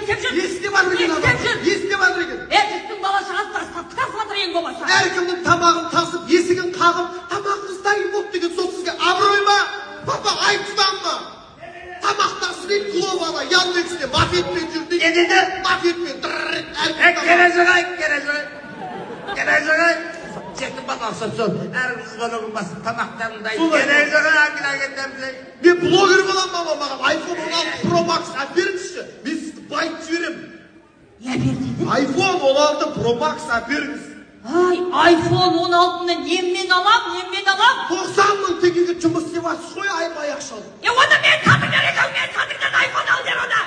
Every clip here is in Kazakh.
істеп жүр? Есте бар екен адам. Есте бар екен. Жұрттың бала-шағасы тастап жатыр ең болмаса. Әркімнің тамағын тасып, есігін қағып, тамағыңыз дайын болды деген сол сізге абырой ма? Папа, айтудан ма? Тамақтасын дейді, құлау бала, Яндексте мафетпен жүр дейді. Не dedi? Мафетпен. Кележағай. Çektim bana sol. Erimiz balonun basıp tamaklarındayım. Gelejağay angina getirdim. Мен блогер боламын мама, маған iPhone 16 Pro Max әперіңізші. Мен сізді байт жіберем. Не бер дейді? iPhone 16 Pro Max әперіңіз. Ай, iPhone 16-ны неммен алам? 90 мың теңгеге жұмыс істеп жатсыз ғой, айырмай ақша алып. Оны мен сатыңдар екен, мен сатыңдар iPhone ал дер оны.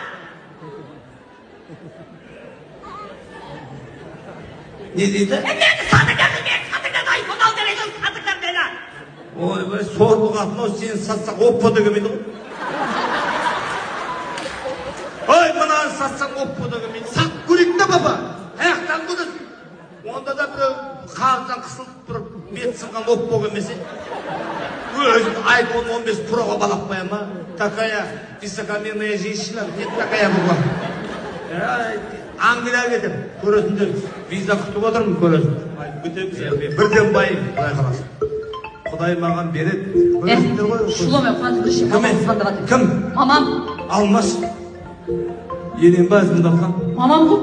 Ne dedi? Мен сатыңдар iPhone ал дер екен, сатыңдар мені. Oy be sorgu katma o seni satsak oppo da gömeydi. Oy bana satsak oppo da gömeydi. Сат көрейік та, папа. Ayaktan kudursun. Onda da bir kağızdan kısılıp durup bet sıngan oppo gömesi. Özüm iPhone 15 Pro'ga balak koyam ha. Takaya, высокомерная женщина, нет такая була. Angliya'ya gidip, көресіңдер, виза күтіп отырмын, көресің. Бірден байым, құдай қаласын. Құдай маған береді. Көресіңдер ғой. Шуломен қуантыңызшы, мамам звондап жатыр. Кім? Мамам. Алмас. Елен ба звондатқан? Мамам ғой?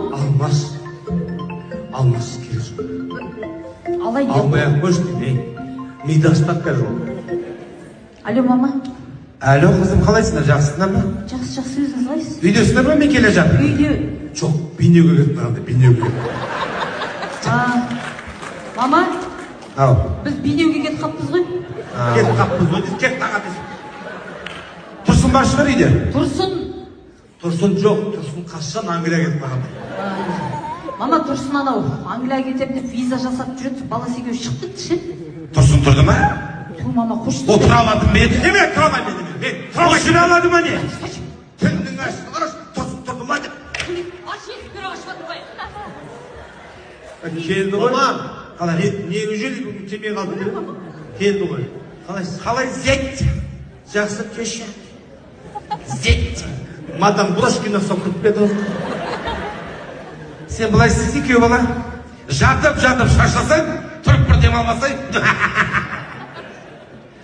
Алмас келсін. Алай не? Алмай-ақ қойшы деймін. Миды аштап қазір ол. Алло, мама. Алло, қызым, қалайсыңдар, жақсысыңдар ма? Жақсы өзіңіз қалайсыз? Үйдесіңдер ма, мен келе жатыр? Үйде. Жоқ, бейнеуге кетіп барамын, бейнеуге. Мама, Ау. біз бейнеуге кетіп қаппыз ғой? Кетіп қаппыз ғой, кет таға біз. Тұрсын бар шығар үйде? Тұрсын жоқ, Тұрсын қашан Англияға кетіп барамын. Мама, Тұрсын анау, Англияға кетем деп виза жасап жүреді, баласы екеуі шығып кетті ше? Тұрсын тұрды ма? Тұр, мама, қош. Отыра аладым мен? Еме, тұра алмай мен. Отыра аладым ма не? Тілінің ашты қараш, Тұрсын тұрды ма деп. Ашесіпері ашпады ғой. Келді ғой. Қалай? Неужели темей қалды деп? Келді ғой. Қалай зет? Жақсы кеші. Зет. Мадам Брошкина соқырып беді. Сен бұлай сіз екеу бала? Жатып шашасаң, тұрып бір демалмасаң.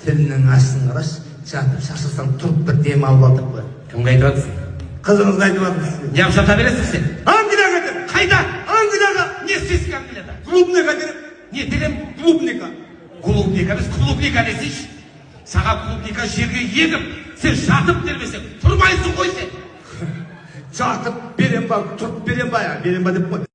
Тілінің ашсын қараш, жатып шашасаң тұрып бір дем алып алдық қой. Кімге айтып жатырсың? Қызыңызға айтып жатыр сізге. Неғып жата бересің сен? Англияға дер. Қайда? Англияға. Не істейсің Англияда? Клубника дер. Не дерем? Клубника. Клубника, біз клубника десейші. Саған клубника жерге егіп, сен жатып дермесең, тұрмайсың ғой сен. Жатып берем ба, тұрып берем ба, берем ба деп қой.